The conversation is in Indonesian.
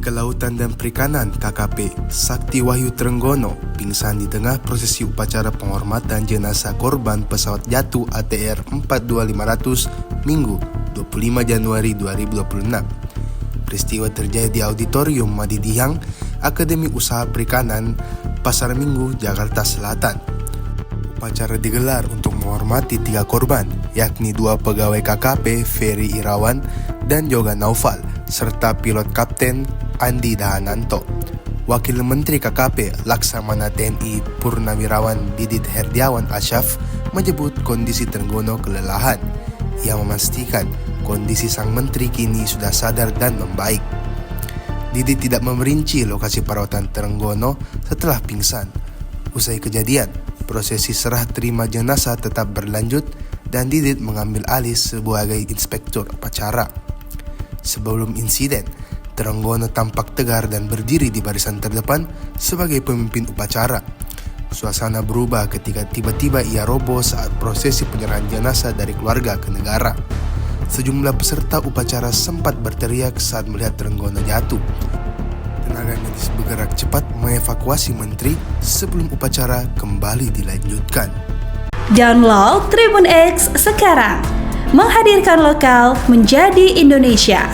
Kelautan dan Perikanan (KKP) Sakti Wahyu Trenggono pingsan di tengah prosesi upacara penghormatan jenazah korban pesawat jatuh ATR 42500 Minggu 25 Januari 2026. Peristiwa terjadi di Auditorium Madidihang, Akademi Usaha Perikanan, Pasar Minggu, Jakarta Selatan. Upacara digelar untuk menghormati 3 korban, yakni 2 pegawai KKP, Ferry Irawan dan Yoga Naufal, serta pilot Kapten Andi Dahananto. Wakil Menteri KKP Laksamana TNI Purnawirawan Didit Herdiawan Asyaf menyebut kondisi Trenggono kelelahan. Ia memastikan kondisi sang menteri kini sudah sadar dan membaik. Didit tidak memperinci lokasi perawatan Trenggono setelah pingsan. Usai kejadian, prosesi serah terima jenazah tetap berlanjut dan Didit mengambil alih sebagai inspektur upacara. Sebelum insiden, Trenggono tampak tegar dan berdiri di barisan terdepan sebagai pemimpin upacara. Suasana berubah ketika tiba-tiba ia roboh saat prosesi penyerahan jenazah dari keluarga ke negara. Sejumlah peserta upacara sempat berteriak saat melihat Trenggono jatuh. Tenaga medis bergerak cepat mengevakuasi menteri sebelum upacara kembali dilanjutkan. Download Tribun X sekarang, menghadirkan lokal menjadi Indonesia.